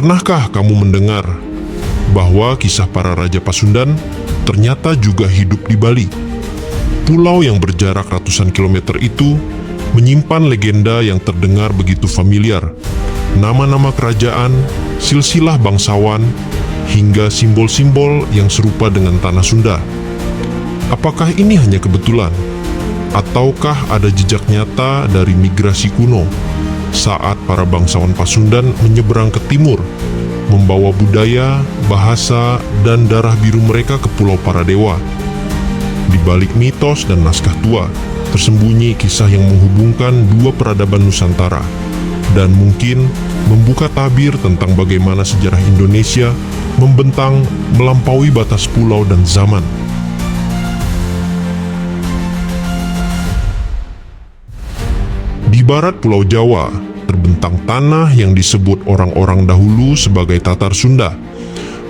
Pernahkah kamu mendengar bahwa kisah para raja Pasundan ternyata juga hidup di Bali? Pulau yang berjarak ratusan kilometer itu menyimpan legenda yang terdengar begitu familiar. Nama-nama kerajaan, silsilah bangsawan, hingga simbol-simbol yang serupa dengan tanah Sunda. Apakah ini hanya kebetulan? Ataukah ada jejak nyata dari migrasi kuno saat para bangsawan Pasundan menyeberang ke timur, membawa budaya, bahasa, dan darah biru mereka ke Pulau Paradewa? Di balik mitos dan naskah tua, tersembunyi kisah yang menghubungkan dua peradaban Nusantara, dan mungkin membuka tabir tentang bagaimana sejarah Indonesia membentang melampaui batas pulau dan zaman. Di barat Pulau Jawa, terbentang tanah yang disebut orang-orang dahulu sebagai Tatar Sunda.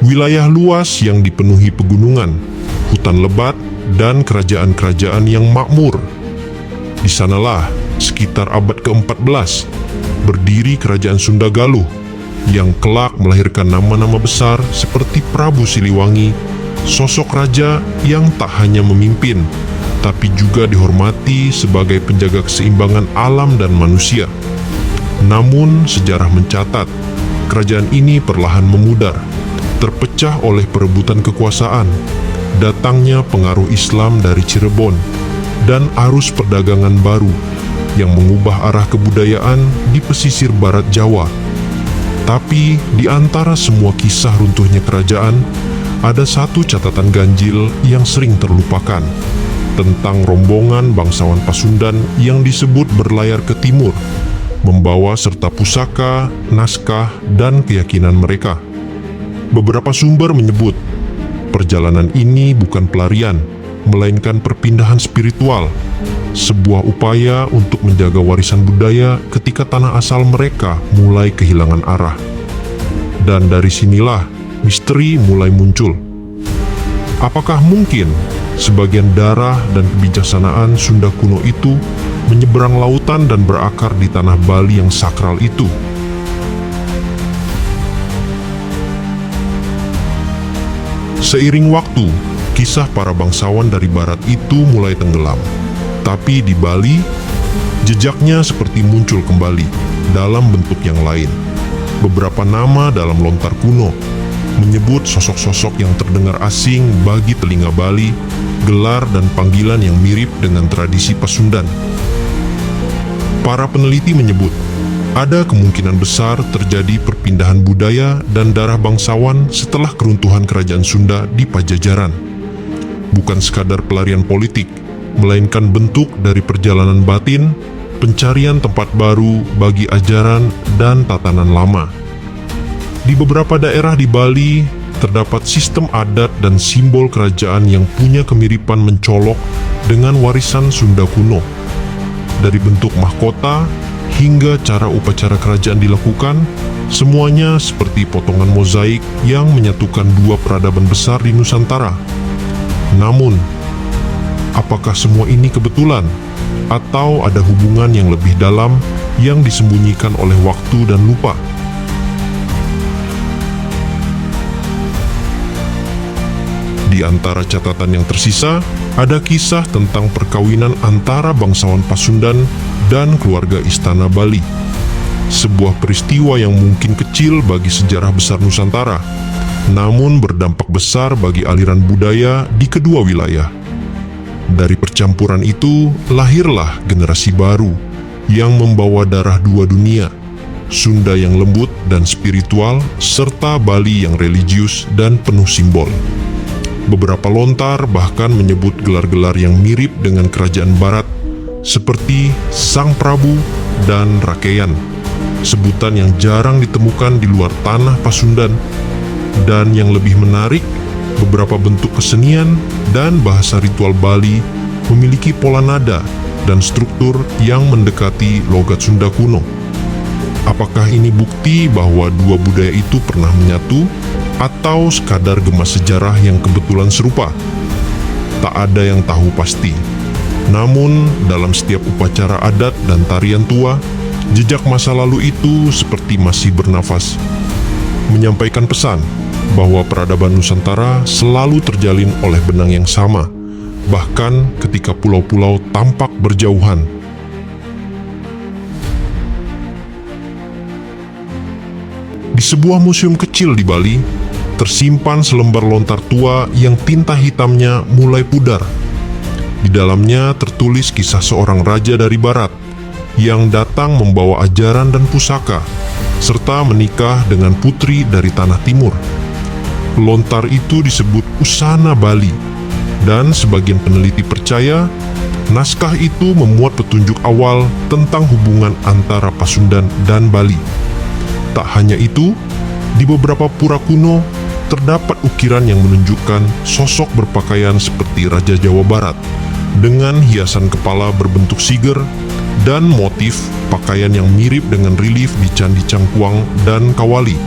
Wilayah luas yang dipenuhi pegunungan, hutan lebat, dan kerajaan-kerajaan yang makmur. Di sanalah, sekitar abad ke-14, berdiri kerajaan Sunda Galuh, yang kelak melahirkan nama-nama besar seperti Prabu Siliwangi, sosok raja yang tak hanya memimpin, tapi juga dihormati sebagai penjaga keseimbangan alam dan manusia. Namun, sejarah mencatat, kerajaan ini perlahan memudar, terpecah oleh perebutan kekuasaan, datangnya pengaruh Islam dari Cirebon, dan arus perdagangan baru yang mengubah arah kebudayaan di pesisir barat Jawa. Tapi, di antara semua kisah runtuhnya kerajaan, ada satu catatan ganjil yang sering terlupakan, tentang rombongan bangsawan Pasundan yang disebut berlayar ke timur, membawa serta pusaka, naskah, dan keyakinan mereka. Beberapa sumber menyebut, perjalanan ini bukan pelarian, melainkan perpindahan spiritual, sebuah upaya untuk menjaga warisan budaya ketika tanah asal mereka mulai kehilangan arah. Dan dari sinilah misteri mulai muncul. Apakah mungkin sebagian darah dan kebijaksanaan Sunda kuno itu menyeberang lautan dan berakar di tanah Bali yang sakral itu? Seiring waktu, kisah para bangsawan dari barat itu mulai tenggelam. Tapi di Bali, jejaknya seperti muncul kembali dalam bentuk yang lain. Beberapa nama dalam lontar kuno menyebut sosok-sosok yang terdengar asing bagi telinga Bali, gelar dan panggilan yang mirip dengan tradisi Pasundan. Para peneliti menyebut, ada kemungkinan besar terjadi perpindahan budaya dan darah bangsawan setelah keruntuhan kerajaan Sunda di Pajajaran. Bukan sekadar pelarian politik, melainkan bentuk dari perjalanan batin, pencarian tempat baru bagi ajaran dan tatanan lama. Di beberapa daerah di Bali, terdapat sistem adat dan simbol kerajaan yang punya kemiripan mencolok dengan warisan Sunda kuno. Dari bentuk mahkota hingga cara upacara kerajaan dilakukan, semuanya seperti potongan mozaik yang menyatukan dua peradaban besar di Nusantara. Namun, apakah semua ini kebetulan? Atau ada hubungan yang lebih dalam yang disembunyikan oleh waktu dan lupa? Di antara catatan yang tersisa, ada kisah tentang perkawinan antara bangsawan Pasundan dan keluarga Istana Bali. Sebuah peristiwa yang mungkin kecil bagi sejarah besar Nusantara, namun berdampak besar bagi aliran budaya di kedua wilayah. Dari percampuran itu, lahirlah generasi baru yang membawa darah dua dunia, Sunda yang lembut dan spiritual, serta Bali yang religius dan penuh simbol. Beberapa lontar bahkan menyebut gelar-gelar yang mirip dengan kerajaan barat, seperti Sang Prabu dan Rakeyan, sebutan yang jarang ditemukan di luar tanah Pasundan. Dan yang lebih menarik, beberapa bentuk kesenian dan bahasa ritual Bali memiliki pola nada dan struktur yang mendekati logat Sunda kuno. Apakah ini bukti bahwa dua budaya itu pernah menyatu, atau sekadar gemas sejarah yang kebetulan serupa? Tak ada yang tahu pasti. Namun, dalam setiap upacara adat dan tarian tua, jejak masa lalu itu seperti masih bernafas, menyampaikan pesan bahwa peradaban Nusantara selalu terjalin oleh benang yang sama, bahkan ketika pulau-pulau tampak berjauhan. Di sebuah museum kecil di Bali, tersimpan selembar lontar tua yang tinta hitamnya mulai pudar. Di dalamnya tertulis kisah seorang raja dari barat yang datang membawa ajaran dan pusaka, serta menikah dengan putri dari tanah timur. Lontar itu disebut Usana Bali, dan sebagian peneliti percaya naskah itu memuat petunjuk awal tentang hubungan antara Pasundan dan Bali. Tak hanya itu, di beberapa pura kuno terdapat ukiran yang menunjukkan sosok berpakaian seperti Raja Jawa Barat dengan hiasan kepala berbentuk siger dan motif pakaian yang mirip dengan relief di Candi Cangkuang dan Kawali.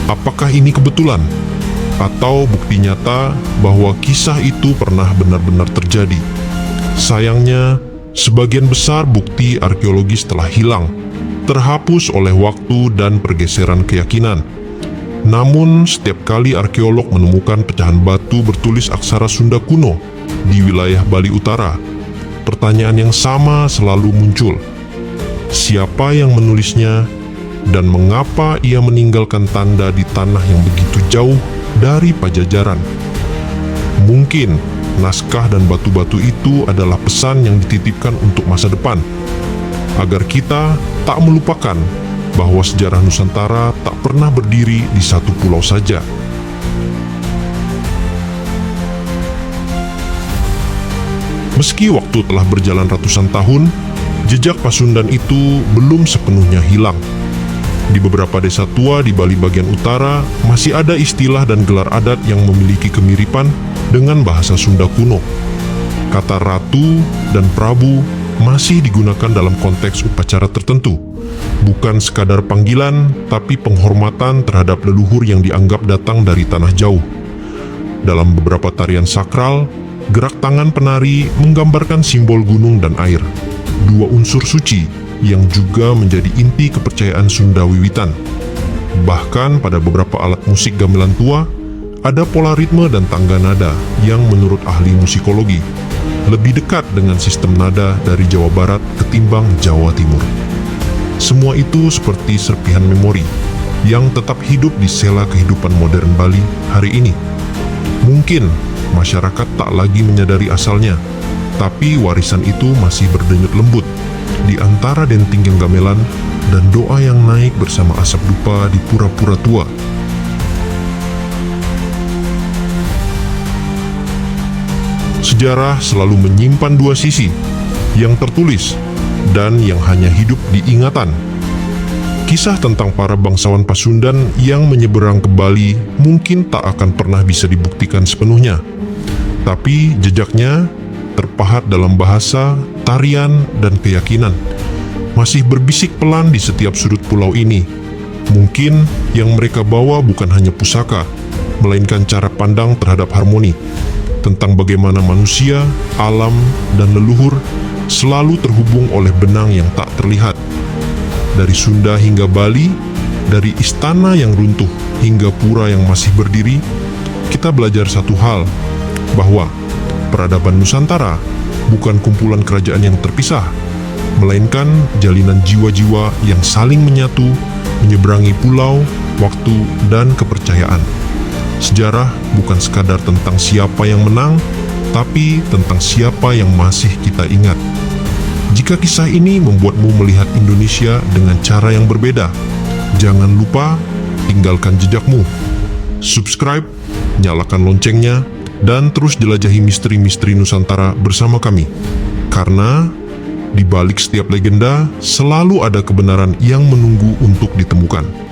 Apakah ini kebetulan? Atau bukti nyata bahwa kisah itu pernah benar-benar terjadi? Sayangnya, sebagian besar bukti arkeologis telah hilang, terhapus oleh waktu dan pergeseran keyakinan. Namun, setiap kali arkeolog menemukan pecahan batu bertulis aksara Sunda kuno di wilayah Bali Utara, pertanyaan yang sama selalu muncul. Siapa yang menulisnya, dan mengapa ia meninggalkan tanda di tanah yang begitu jauh dari Pajajaran? Mungkin naskah dan batu-batu itu adalah pesan yang dititipkan untuk masa depan, agar kita tak melupakan bahwa sejarah Nusantara tak pernah berdiri di satu pulau saja. Meski waktu telah berjalan ratusan tahun, jejak Pasundan itu belum sepenuhnya hilang. Di beberapa desa tua di Bali bagian utara, masih ada istilah dan gelar adat yang memiliki kemiripan dengan bahasa Sunda kuno. Kata ratu dan prabu masih digunakan dalam konteks upacara tertentu, bukan sekadar panggilan, tapi penghormatan terhadap leluhur yang dianggap datang dari tanah jauh. Dalam beberapa tarian sakral, gerak tangan penari menggambarkan simbol gunung dan air, dua unsur suci yang juga menjadi inti kepercayaan Sunda wiwitan. Bahkan pada beberapa alat musik gamelan tua, ada pola ritme dan tangga nada yang menurut ahli musikologi lebih dekat dengan sistem nada dari Jawa Barat ketimbang Jawa Timur. Semua itu seperti serpihan memori yang tetap hidup di sela kehidupan modern Bali hari ini. Mungkin masyarakat tak lagi menyadari asalnya, tapi warisan itu masih berdenyut lembut di antara denting yang gamelan dan doa yang naik bersama asap dupa di pura-pura tua. Sejarah selalu menyimpan dua sisi, yang tertulis dan yang hanya hidup di ingatan. Kisah tentang para bangsawan Pasundan yang menyeberang ke Bali mungkin tak akan pernah bisa dibuktikan sepenuhnya, tapi jejaknya terpahat dalam bahasa, tarian, dan keyakinan masih berbisik pelan di setiap sudut pulau ini. Mungkin yang mereka bawa bukan hanya pusaka, melainkan cara pandang terhadap harmoni, tentang bagaimana manusia, alam, dan leluhur selalu terhubung oleh benang yang tak terlihat. Dari Sunda hingga Bali, dari istana yang runtuh hingga pura yang masih berdiri, kita belajar satu hal, bahwa peradaban Nusantara bukan kumpulan kerajaan yang terpisah, melainkan jalinan jiwa-jiwa yang saling menyatu, menyeberangi pulau, waktu, dan kepercayaan. Sejarah bukan sekadar tentang siapa yang menang, tapi tentang siapa yang masih kita ingat. Jika kisah ini membuatmu melihat Indonesia dengan cara yang berbeda, jangan lupa tinggalkan jejakmu. Subscribe, nyalakan loncengnya, dan terus jelajahi misteri-misteri Nusantara bersama kami. Karena di balik setiap legenda selalu ada kebenaran yang menunggu untuk ditemukan.